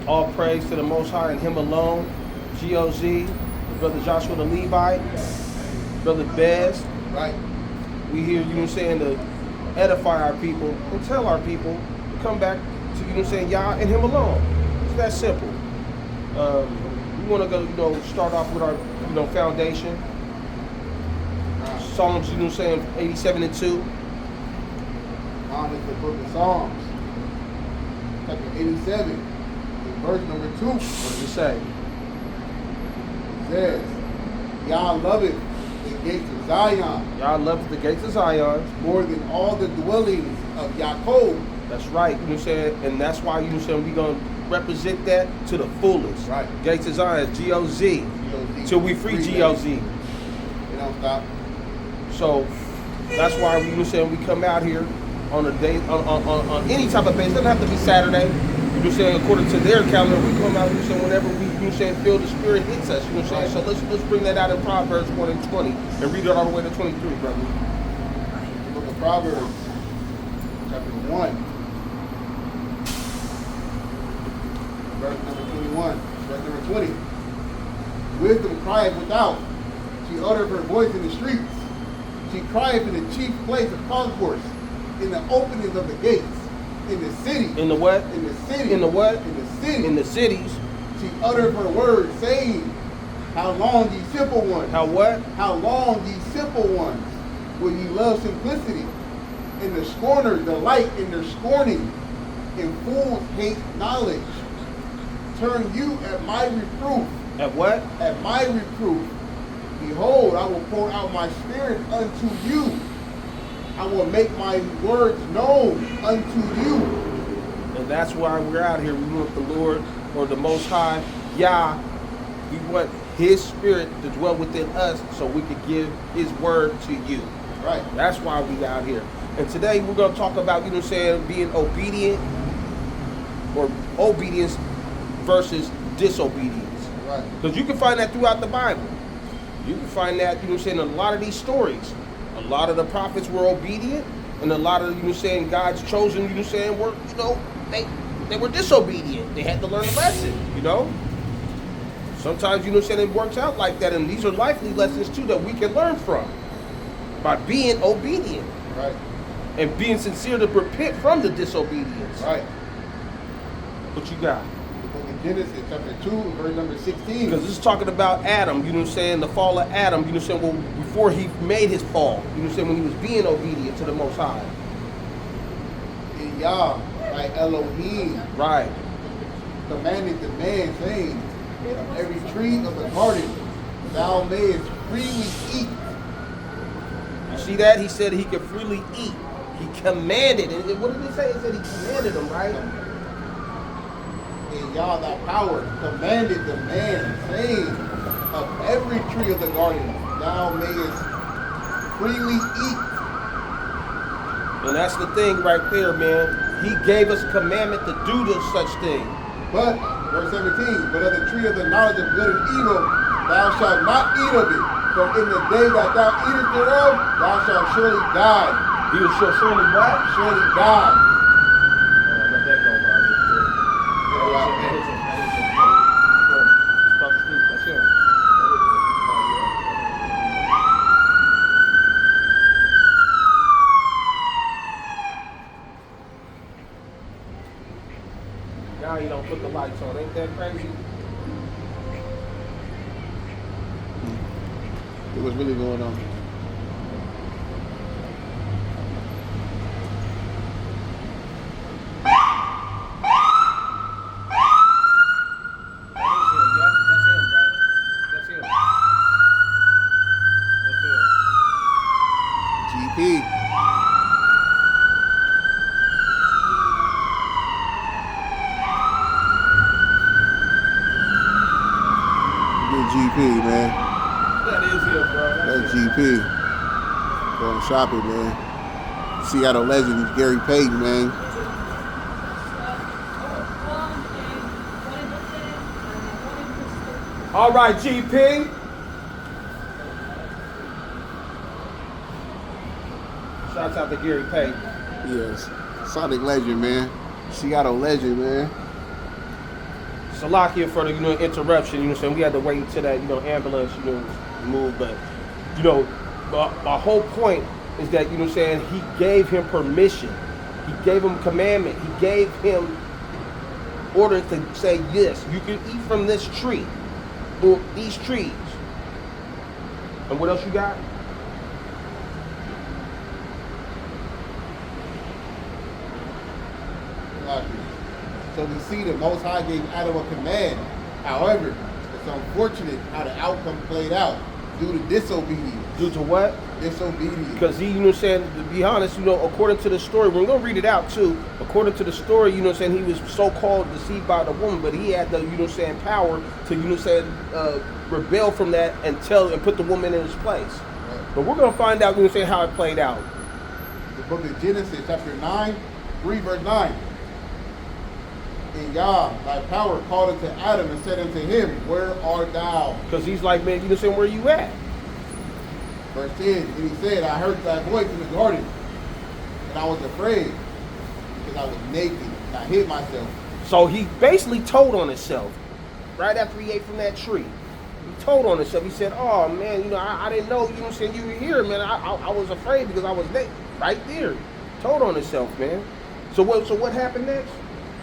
All praise to the Most High and Him alone. GOZ, Brother Joshua the Levite, Brother Bez. Right. We here, you know what I'm saying, to edify our people and tell our people to come back to, you know what I'm saying, Yah and Him alone. It's that simple. We want to go, you know, start off with our, you know, foundation. Psalms, you know what I'm saying, 87 and 2. Psalm is the book of Psalms, chapter 87, in verse number 2. What does it say? It says, Yah loveth the gates of Zion. Yah loveth the gates of Zion more than all the dwellings of Yaakov. That's right, you know what I'm saying? And that's why, you know what I'm saying, we're going to represent that to the fullest. Right. Gates of Zion, G-O-Z. G-O-Z. Till we free G-O-Z. It don't stop. So that's why, you know what I'm saying, we come out here on a day, on any type of base. It doesn't have to be Saturday. You know what I'm saying? According to their calendar, we come out, you know what I'm saying, whenever we, you know what I'm saying, feel the Spirit hits us. You know what I'm saying? So let's bring that out in Proverbs 1 and 20 and read it all the way to 23, brother. The book of Proverbs, chapter 1. Verse number 21, verse number 20. Wisdom crieth without. She uttereth her voice in the streets. She crieth in the chief place of concourse, in the openings of the gates, in the city. In the what? In the city. In the what? In the city. In the cities. She uttereth her words, saying, how long, ye simple ones? How what? How long, ye simple ones, will ye love simplicity? And the scorners delight in their scorning, and fools hate knowledge. Turn you at my reproof. At what? At my reproof. Behold, I will pour out my spirit unto you. I will make my words known unto you. And that's why we're out here. We want the Lord, or the Most High, Yah. We want His Spirit to dwell within us so we can give His word to you. Right. That's why we out here. And today we're going to talk about, you know what I'm saying, being obedient, or obedience versus disobedience. Right. Because you can find that throughout the Bible. You can find that, you know what I'm saying, in a lot of these stories. A lot of the prophets were obedient, and a lot of, you know what I'm saying, God's chosen, you know what I'm saying, were, you know, they were disobedient. They had to learn a lesson, you know. Sometimes, you know what I'm saying, it works out like that, and these are likely lessons too that we can learn from by being obedient. Right. And being sincere to repent from the disobedience. Right. What you got? Genesis chapter 2, verse number 16. Because this is talking about Adam, you know what I'm saying, the fall of Adam, you know what I'm saying, well, before he made his fall, you know what I'm saying, when he was being obedient to the Most High. And Yah, like Elohim, Right. commanded the man, saying, of every tree of the garden thou mayest freely eat. You see that? He said he could freely eat. He commanded, and what did he say? He said he commanded them, right? And Yah, thy power, commanded the man, saying, of every tree of the garden thou mayest freely eat. And that's the thing right there, man. He gave us a commandment to do this such thing. But, verse 17, but of the tree of the knowledge of good and evil thou shalt not eat of it, for in the day that thou eatest thereof thou shalt surely die. He shall surely what? Surely die. Let that go, bro. That's him. Now you don't put the lights on. Ain't that crazy? What's really going on? GP. Good GP, man. That is him, bro. That's GP. Going shopping, man. Seattle legend, Gary Payton, man. All right, GP. Shouts out to Gary Payton. Yes. Sonic legend, man. Seattle legend, man. Salakia for the interruption. You know what I'm saying? We had to wait until that ambulance moved, but my whole point is that what I'm saying, he gave him permission, he gave him commandment, he gave him order to say, yes, you can eat from this tree, or these trees. And what else you got? So we see the Most High gave Adam a command. However, it's unfortunate how the outcome played out due to disobedience. Due to what? Disobedience. Because he, saying, to be honest, according to the story, we're going to read it out too. According to the story, saying, he was so-called deceived by the woman, but he had the, saying, power to, rebel from that and put the woman in his place. Right. But we're going to find out, saying, how it played out. The book of Genesis, chapter 9, 3 verse 9. And Yah, thy power, called unto Adam and said unto him, where art thou? Because he's like, man, saying, where you at? Verse 10, and he said, I heard thy voice in the garden, and I was afraid, because I was naked, and I hid myself. So he basically told on himself, right after he ate from that tree. He told on himself, he said, oh man, I didn't know, saying, you were here, man. I was afraid because I was naked. Right there. He told on himself, man. So what happened next?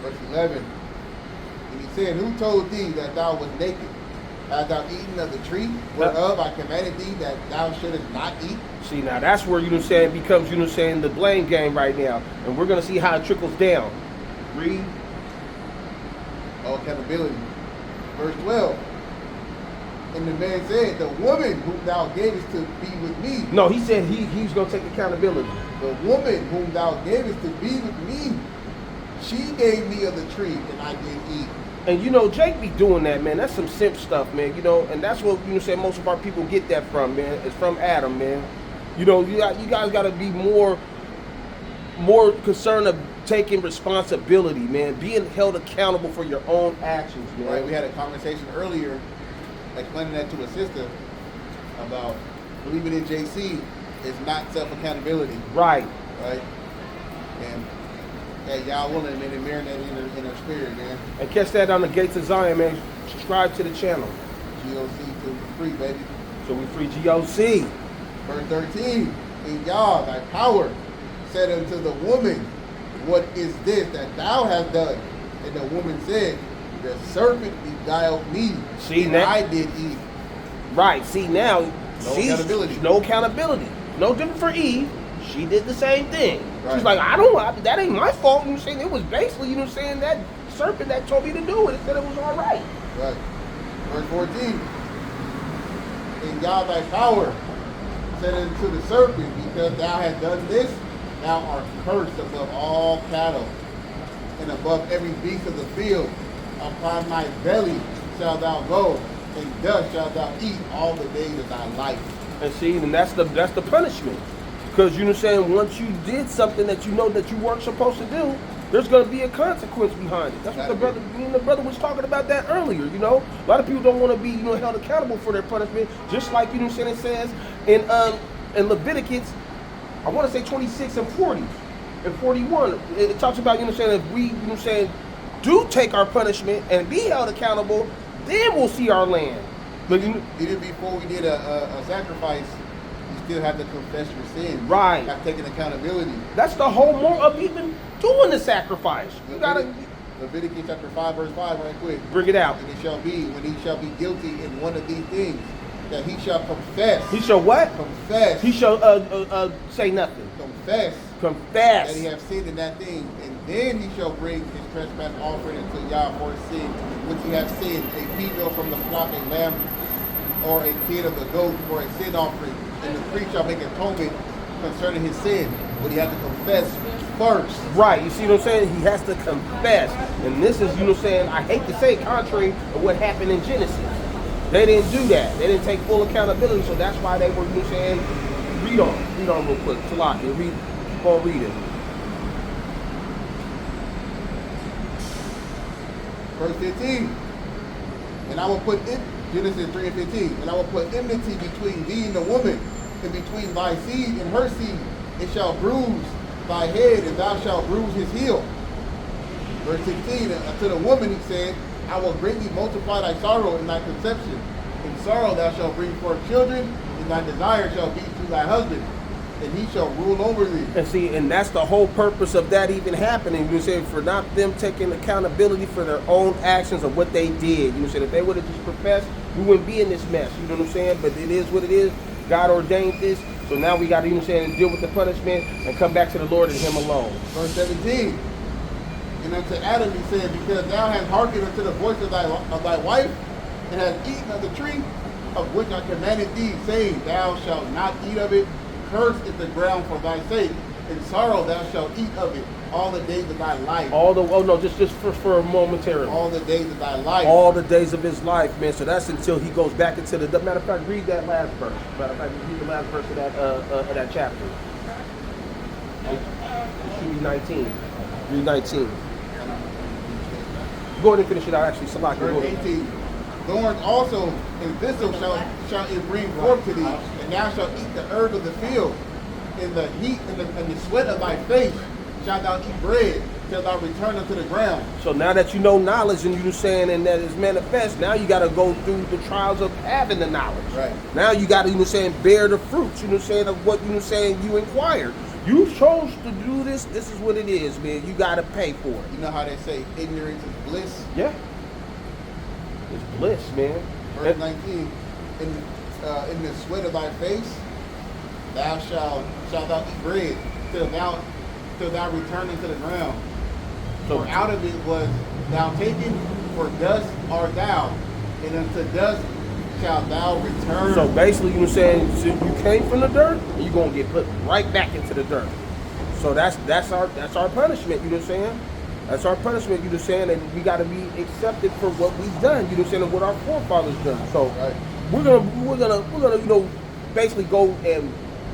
Verse 11, and he said, who told thee that thou was naked? Hast thou eaten of the tree whereof I commanded thee that thou shouldest not eat? See, now that's where, saying, becomes, saying, the blame game right now. And we're going to see how it trickles down. Read. All accountability. Verse 12, and the man said, the woman whom thou gavest to be with me. No, he said he's going to take accountability. The woman whom thou gavest to be with me, she gave me of the tree, and I did eat. And Jake be doing that, man. That's some simp stuff, man. And that's what say most of our people get that from, man. It's from Adam, man. You guys got to be more concerned of taking responsibility, man. Being held accountable for your own actions, man. Right. We had a conversation earlier, explaining that to a sister about believing in JC is not self-accountability. Right. Right. And y'all willing, man, and marinate in her spirit, man. And catch that on the Gates of Zion, man. Subscribe to the channel. GOC to free, baby. So we free GOC. Verse 13, and Yah, thy power, said unto the woman, what is this that thou hast done? And the woman said, the serpent beguiled me, see, and now, I did eat. Right, see now, accountability. No accountability. No different for Eve. She did the same thing. Right. She's like, that ain't my fault. Saying it was basically, saying that serpent that told me to do it. It said it was all right. Right. Verse 14. And Yah thy power said unto the serpent, because thou hast done this, thou art cursed above all cattle, and above every beast of the field. Upon thy belly shalt thou go, and dust shalt thou eat all the days of thy life. And see, and that's the punishment. Because saying, once you did something that that you weren't supposed to do, there's going to be a consequence behind it. That's what the brother was talking about that earlier. A lot of people don't want to be held accountable for their punishment. Just like saying it says in Leviticus, I want to say 26 and 40 and 41. It talks about saying, if we saying do take our punishment and be held accountable, then we'll see our land. But even before we did a sacrifice, you still have to confess your sin. Right. Have taken accountability. That's the whole more of even doing the sacrifice. You gotta. Leviticus chapter 5, verse 5, right quick. Bring it out. And it shall be, when he shall be guilty in one of these things, that he shall confess. He shall what? Confess. He shall say nothing. Confess. Confess. That he have sinned in that thing. And then he shall bring his trespass offering unto Yah for his sin, which he hath sinned, a female from the flock, a lamb, or a kid of the goat for a sin offering. And the priest shall make atonement concerning his sin, but he has to confess first. Right, you see what I'm saying? He has to confess. And this is, saying, I hate to say, contrary to what happened in Genesis. They didn't do that. They didn't take full accountability, so that's why they were, saying, read on real quick. Talaki, keep on reading. Verse 15. And I will put it, Genesis 3 and 15, and I will put enmity between thee and the woman, and between thy seed and her seed. It shall bruise thy head, and thou shalt bruise his heel. Verse 16, to the woman he said, I will greatly multiply thy sorrow in thy conception. In sorrow thou shalt bring forth children, and thy desire shall be to thy husband, and he shall rule over thee. And see, and that's the whole purpose of that even happening. You say, for not them taking accountability for their own actions of what they did. You said if they would have just professed, we wouldn't be in this mess. You know what I'm saying? But it is what it is. God ordained this. So now we got to, you know what I'm saying, deal with the punishment and come back to the Lord and Him alone. Verse 17. And unto Adam he said, because thou hast hearkened unto the voice of thy wife, and hast eaten of the tree of which I commanded thee, saying, thou shalt not eat of it. Cursed is the ground for thy sake. In sorrow thou shalt eat of it all the days of thy life. Just for a momentarily. All the days of thy life. All the days of his life, man. So that's until he goes back into the. Matter of fact, read that last verse. Matter of fact, read the last verse of that chapter. It should be 19. Read 19. Go ahead and finish it out. Actually, Salaki. Verse 18. Thorns also and thistles shall it bring forth to thee, and thou shalt eat the herb of the field. In the heat and the sweat of thy face shalt thou eat bread till thou return unto the ground. So now that you know knowledge and you're saying and that is manifest, now you got to go through the trials of having the knowledge. Right. Now you got to, you know saying, bear the fruits, you know saying, of what, you know saying, you inquired. You chose to do this. This is what it is, man. You got to pay for it. You know how they say ignorance is bliss? Yeah. It's bliss, man. Verse 19. In the sweat of thy face thou shalt thou eat bread till thou return into the ground. So for out of it was thou taken, for dust art thou, and unto dust shalt thou return. So basically, you know saying, so you came from the dirt, and you're gonna get put right back into the dirt. So that's our punishment. You know what I'm saying? That's our punishment. You know what I'm saying? And we got to be accepted for what we've done. You know what I'm saying? And what our forefathers done. So right. we're gonna you know basically go and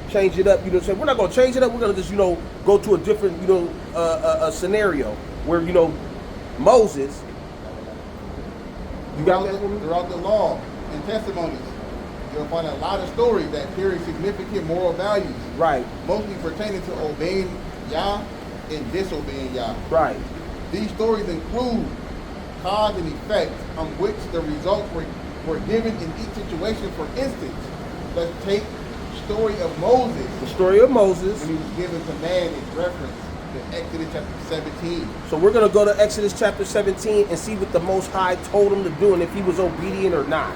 change it up. You know what I'm saying? We're not gonna change it up. We're gonna just, you know, go to a different, you know, a scenario where, you know, Moses. You got that? Throughout the law and testimonies, you'll find a lot of stories that carry significant moral values. Right. Mostly pertaining to obeying Yah and disobeying Yah. Right. These stories include cause and effect on which the results were given in each situation. For instance, let's take the story of Moses. The story of Moses. When he was given command in reference to Exodus chapter 17. So we're going to go to Exodus chapter 17 and see what the Most High told him to do and if he was obedient or not.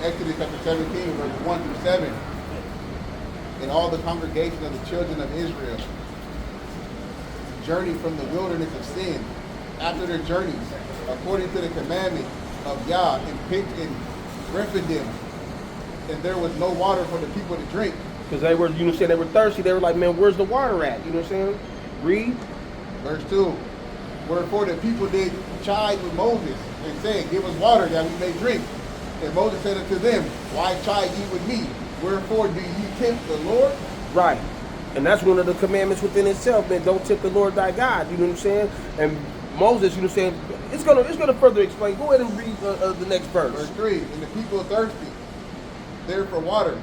Exodus chapter 17, verse 1 through 7. And all the congregation of the children of Israel journeyed from the wilderness of sin after their journeys, according to the commandment of Yah, and pitched in Rephidim, and there was no water for the people to drink. Because they were, you know what I'm saying, they were thirsty. They were like, man, where's the water at? You know what I'm saying? Read. Verse 2. Wherefore the people did chide with Moses, and said, give us water that we may drink. And Moses said unto them, why chide ye with me? Wherefore do ye tempt the Lord? Right. And that's one of the commandments within itself, man. Don't tempt the Lord thy God. You know what I'm saying? And Moses, you know what I'm saying, it's gonna further explain. Go ahead and read the next verse. Verse 3. And the people thirsty there for water.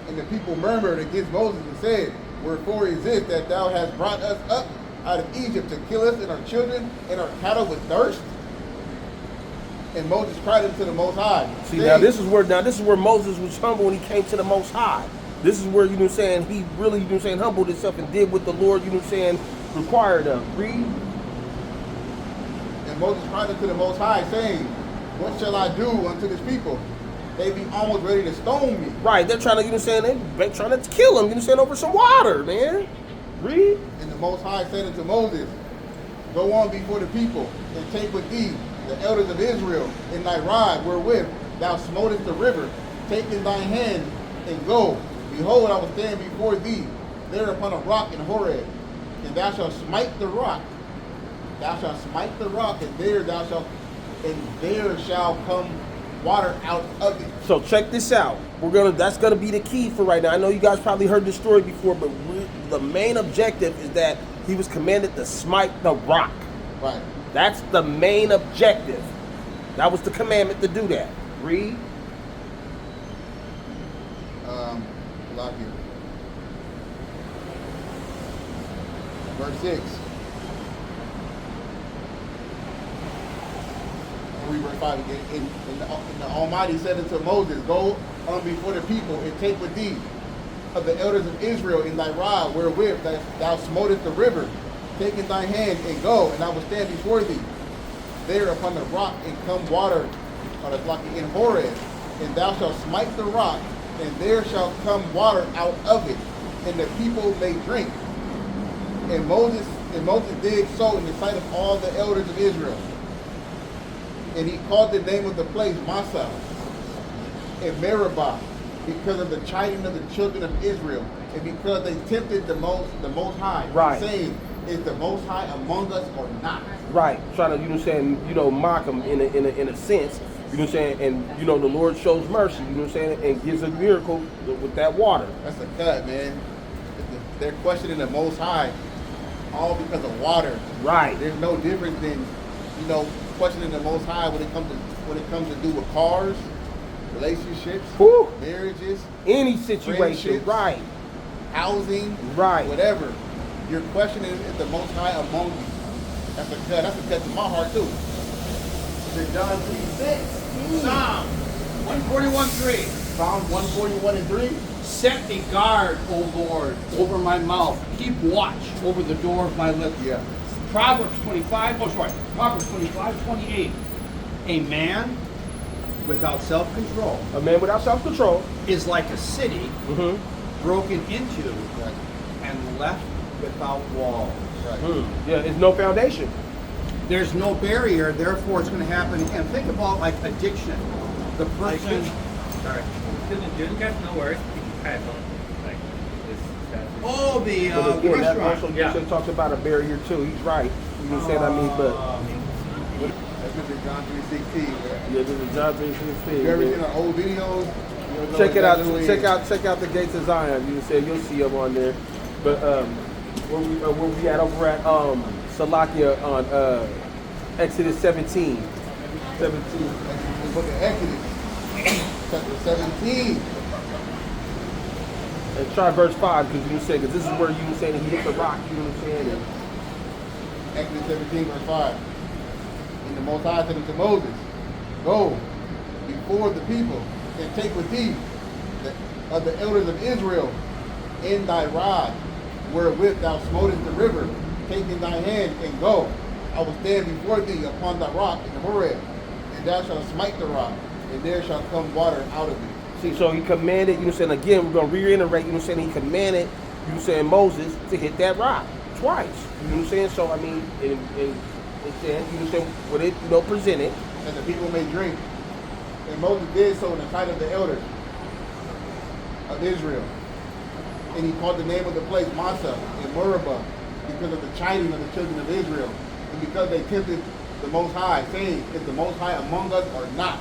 And the people murmured against Moses and said, wherefore is it that thou hast brought us up out of Egypt to kill us and our children and our cattle with thirst? And Moses cried unto the Most High. See, saying, now this is where Moses was humble when he came to the Most High. This is where, you know what I'm saying, he really, you know what I'm saying, humbled himself and did what the Lord, you know what I'm saying, required of. Read. And Moses cried unto the Most High, saying, what shall I do unto this people? They be almost ready to stone me. Right, they're trying to, you know what I'm saying, they're trying to kill him, you know what I'm saying, over some water, man. Read. And the Most High said unto Moses, go on before the people, and take with thee the elders of Israel in thy rod wherewith thou smotest the river. Take in thy hand and go. Behold, I will stand before thee there upon a rock in Horeb, and thou shalt smite the rock. Thou shalt smite the rock, and there shall come water out of it. So check this out. That's gonna be the key for right now. I know you guys probably heard this story before, but the main objective is that he was commanded to smite the rock. Right. That's the main objective. That was the commandment to do that. Read. Lock here. Verse 6. read verse 5 again. And the Almighty said unto Moses, Go on before the people, and take with thee of the elders of Israel in thy rod, wherewith thou smotest the river. Take in thy hand, and go, and I will stand before thee there upon the rock, and come water on the rock in Horeb. And thou shalt smite the rock, and there shall come water out of it, and the people may drink. And Moses did so in the sight of all the elders of Israel. And he called the name of the place Massah and Meribah, because of the chiding of the children of Israel, and because they tempted the Most High, Right. saying, Is the Most High among us or not? Right. Trying to, mock him in a sense. You know what I'm saying? And, the Lord shows mercy, you know what I'm saying? And gives a miracle with that water. That's a cut, man. They're questioning the Most High, all because of water. Right. There's no difference than, questioning the Most High when it comes to do with cars, relationships, Whew. marriages, Any situation. friendships, Right. housing, Right. whatever. You're questioning if the Most High among you. That's a cut. That's a cut to my heart too. It's John 3:6. Psalm 141:3. Psalm 141:3. Set a guard, O Lord, over my mouth. Keep watch over the door of my lips. Yeah. Proverbs 25:28. A man without self-control A man without self-control. is like a city Mm-hmm. broken into Right. and left without walls. Right. Yeah, it's no foundation. There's no barrier, therefore it's going to happen again. Think about like addiction. The person. Sorry. Didn't guys no worries? You can kind of like this. Oh, the But again, that restaurant. also Yeah. talks about a barrier too. He's right. You know what I'm saying? But That's Mr. John 3:16. yeah, this is John 3:16. You ever seen our old videos? You'll know Check it out. exactly what it is. Check out the gates of Zion. You say you'll see them on there. But where we at over at Salakia on Exodus 17. 17. The book of Exodus, chapter 17. And try verse 5 because because this is where you say that he hit the rock. You know what I'm saying? And Exodus 17, verse 5. And the Most High said unto Moses, Go before the people, and take with thee of the elders of Israel in thy rod, wherewith thou smotest the river. Take in thy hand, and go. I will stand before thee upon the rock in Horeb, and thou shalt smite the rock, and there shall come water out of it. see, so he commanded, you know what I'm saying, again, we're going to reiterate, you know what I'm saying, he commanded, you know what I'm saying, Moses to hit that rock twice. You know what I'm saying? So, I mean, it said, you know what I'm saying, what it, presented. And the people may drink. And Moses did so in the sight of the elders of Israel. And he called the name of the place Massah and Meribah, because of the chiding of the children of Israel, and because they tempted the Most High, saying, Is the Most High among us or not?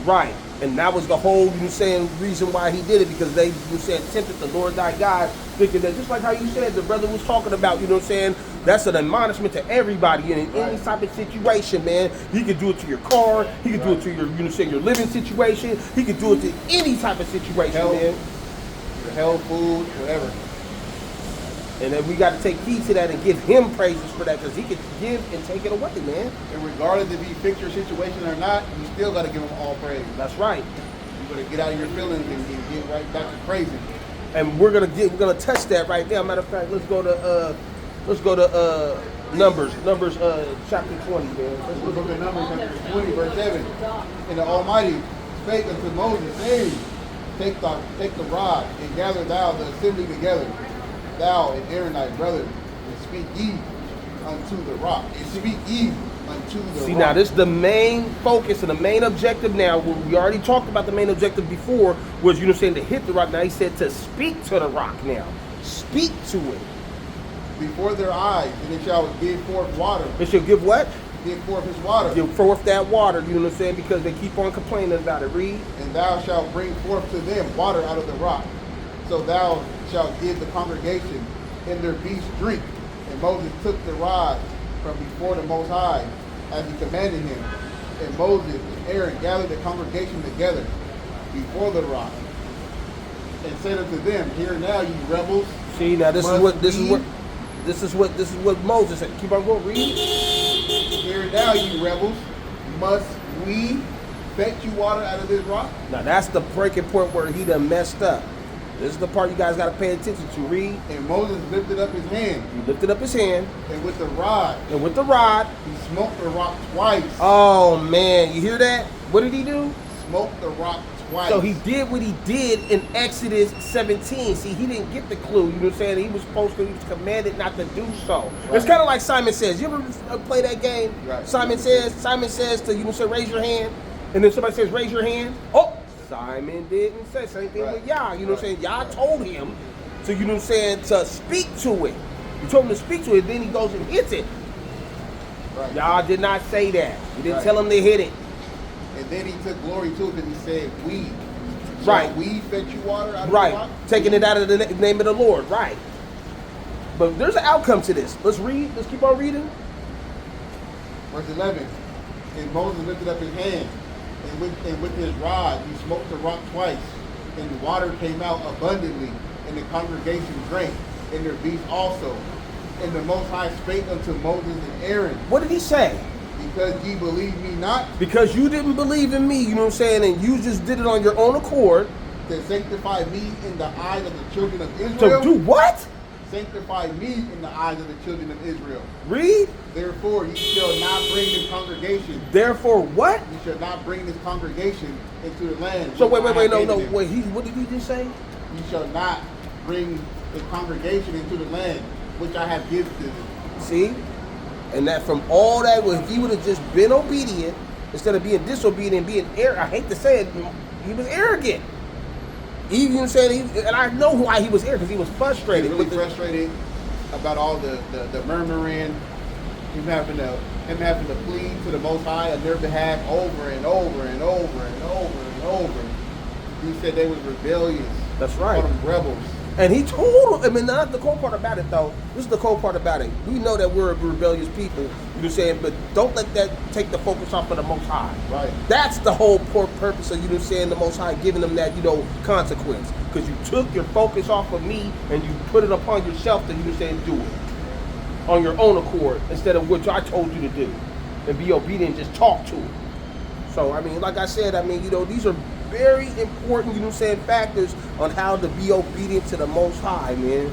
Right. And that was the whole, you know what I'm saying, reason why he did it, because they, you know what I'm saying, tempted the Lord thy God, thinking that, just like how you said, the brother was talking about, you know what I'm saying, that's an admonishment to everybody in any type of situation, man. He could do it to your car, he could do it to your, you know what I'm saying, your living situation, he could do it to any type of situation, Health, man. your health, food, whatever. And then we got to take heed to that and give him praises for that, because he could give and take it away, man. And regardless if he fixed your situation or not, you still got to give him all praise. That's right. You got to get out of your feelings and get right back to praising. And we're gonna touch that right now. Matter of fact, let's go to Numbers chapter 20, man. Let's look at Numbers chapter 20, verse 7. And the Almighty spake unto Moses, saying, Take the rod, and gather thou the assembly together, thou and Aaron thy brother, and speak ye unto the rock. And speak ye unto the See, rock. now this is the main focus and the main objective now. We already talked about the main objective before, was, you know what I'm saying, to hit the rock. Now he said to speak to the rock now. Speak to it. Before their eyes, and it shall give forth water. It shall give what? Give forth his water. Give forth that water, you know what I'm saying, because they keep on complaining about it. Read. And thou shalt bring forth to them water out of the rock. So thou shalt give the congregation and their beasts drink. And Moses took the rod from before the Most High, as he commanded him. And Moses and Aaron gathered the congregation together before the rock, and said unto them, Hear now, ye rebels. See, now this is what Moses said. Keep on going. Read. Hear now, ye rebels. must we fetch you water out of this rock? Now that's the breaking point where he done messed up. This is the part you guys got to pay attention to. Read. And Moses lifted up his hand, He lifted up his hand, and with the rod, and with the rod, he smote the rock twice. oh man, you hear that? What did he do? Smote the rock twice. So he did what he did in Exodus 17. See, he didn't get the clue. You know what I'm saying? He was commanded not to do so. Right. It's kind of like Simon Says. You ever play that game? Right. Simon Says to, you know, say raise your hand, and then somebody says raise your hand. Oh, Simon didn't say. Same thing with Yah. You know what I'm saying? Yah told him to, you know what I'm saying, to speak to it. You told him to speak to it, then he goes and hits it. Right. Yah did not say that. He didn't Right. tell him to hit it. And then he took glory to it because he said, we. Right. Shall we fetch you water out of the Right. rock? Taking it out of the name of the Lord. Right. But there's an outcome to this. Let's read. Let's keep on reading. Verse 11. And Moses lifted up his hand, and with his rod he smote the rock twice, and the water came out abundantly, and the congregation drank, and their beasts also. And the Most High spake unto Moses and Aaron, What did he say? because ye believe me not, Because you didn't believe in me, you know what I'm saying, and you just did it on your own accord. to sanctify me in the eyes of the children of To Israel. do what? Sanctify me in the eyes of the children of Israel. Read. Therefore ye shall not bring this congregation. Therefore, what? You shall not bring this congregation into the land. So which wait, I have no. given them. Wait, what did he just say? You shall not bring the congregation into the land which I have given to them. See? And that from all that, if he would have just been obedient, instead of being disobedient, being arrogant, I hate to say it, he was arrogant. He, you know what I'm saying? And I know why he was arrogant, because he was frustrated. He was with really frustrated about all the murmuring, him having to plead to the Most High on their behalf over and over and over and over and over. He said they was rebellious. That's right. Called them rebels. And he told him, I mean, not the cool part about it, though. This is the cool part about it. We know that we're a rebellious people, you know what I'm saying? But don't let that take the focus off of the Most High. Right. That's the whole purpose of, you know what I'm saying, the Most High giving them that, you know, consequence. Because you took your focus off of me and you put it upon yourself to, you know what I'm saying, do it on your own accord instead of what I told you to do. And be obedient, just talk to it. So, I mean, like I said, I mean, you know, these are very important, you know what I'm saying, factors on how to be obedient to the Most High, man.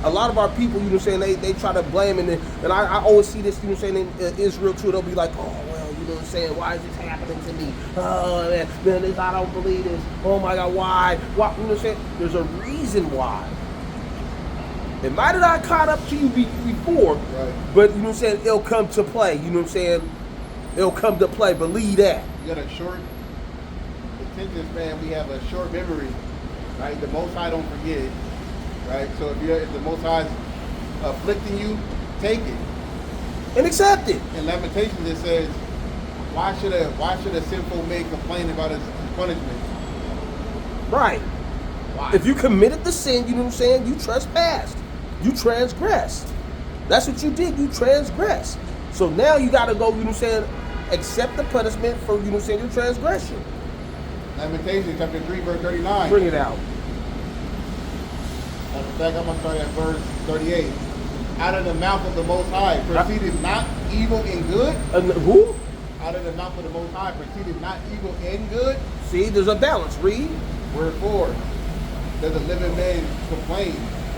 A lot of our people, you know what I'm saying, they try to blame, and I always see this, you know what I'm saying, in Israel too. They'll be like, oh, well, you know what I'm saying, why is this happening to me? Oh, man, this, I don't believe this. Oh, my God, why? You know what I'm saying? There's a reason why. It might have not caught up to you before, Right. but, you know what I'm saying, it'll come to play, you know what I'm saying? It'll come to play, believe that. You got a short attention span. We have a short memory, right? The Most High don't forget, right? So if the Most High is afflicting you, take it. And accept it. In Lamentations it says, why should a sinful man complain about his punishment? Right. Why? If you committed the sin, you know what I'm saying, you trespassed. You transgressed. That's what you did. You transgressed. So now you got to go, you know what I'm saying, accept the punishment for, you know what I'm saying, your transgression. Lamentations chapter 3 verse 39. Bring it out. Matter of fact, I'm going to start at verse 38. Out of the mouth of the Most High proceeded not evil and good. Who? Out of the mouth of the Most High proceeded not evil and good. See, there's a balance. Read. Wherefore does a living man complain,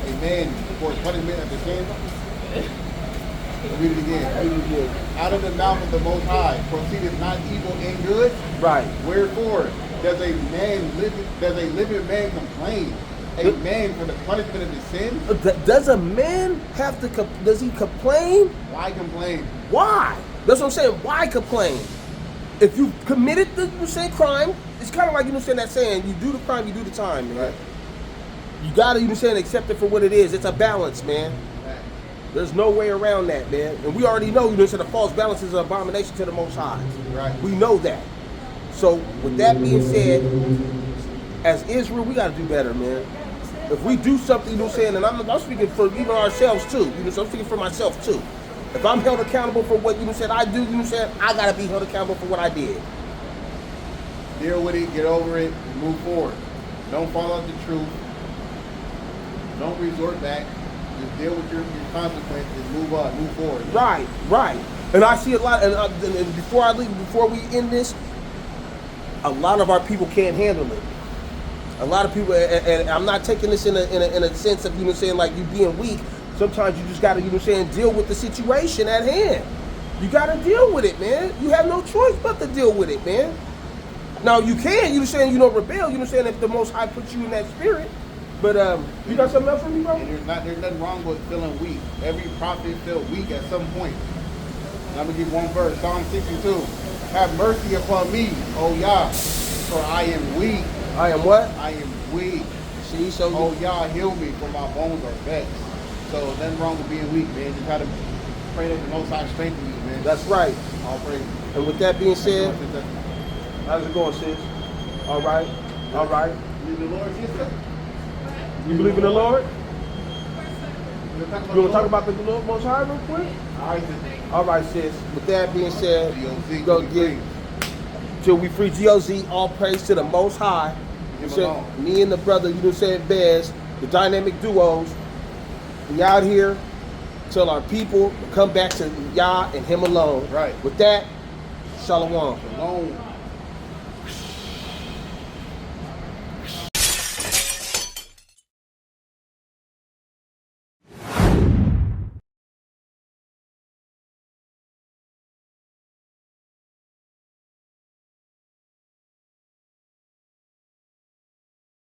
a man for his punishment of the sin? Read it again. Read it again. Out of the mouth of the Most High proceeded not evil and good. Right. Wherefore does a living man complain, a man for the punishment of his sin? Does a man have to, does he complain? Why complain? Why? That's what I'm saying. Why complain? If you committed the, you know what I'm saying, crime, it's kind of like, you know what I'm saying, that saying, you do the crime, you do the time, man. Right. You gotta, you know what I'm saying, accept it for what it is. It's a balance, man. Right. There's no way around that, man. And we already know, you know what I'm saying, the false balance is an abomination to the Most High. Right. We know that. So, with that being said, as Israel, we gotta do better, man. If we do something, you know what I'm saying, and I'm speaking for even ourselves too, you know, so I'm speaking for myself too. If I'm held accountable for what, you know what I'm saying, I do, you know what I'm saying, I gotta be held accountable for what I did. Deal with it, get over it, and move forward. Don't follow the truth. Don't resort back. Just deal with your consequences, move on, move forward. Right, right. And I see a lot, and before I leave, before we end this, a lot of our people can't handle it. A lot of people, and I'm not taking this in a sense of, you know what I'm saying, like you being weak. Sometimes you just gotta, you know what I'm saying, deal with the situation at hand. You gotta deal with it, man. You have no choice but to deal with it, man. Now you can, you know what I'm saying, you don't rebel, you know what I'm saying, if the Most High puts you in that spirit. But you got something else for me, bro? And there's nothing wrong with feeling weak. Every prophet felt weak at some point. And I'm gonna give one verse, Psalm 62. Have mercy upon me, O Yah, for I am weak. I am what? I am weak. See, so Oh Yah, heal me, for my bones are vexed. So nothing wrong with being weak, man. Just gotta pray that the Most High strengthen you, man. that's right. All praise. And with that being said, how's it going, sis? All right, all right. Believe in the Lord, sister? You believe in the Lord? You You want to talk about the Lord Most High real quick? All right, sister. All right, sis. With that being said, DOZ, go we get free. till we free GOZ. All praise to the Most High. Him So, alone. me and the brother, you know what I'm saying, Bez, the dynamic duos. We out here till our people come back to Yah and Him alone. Right. With that, Shalom. Shalom.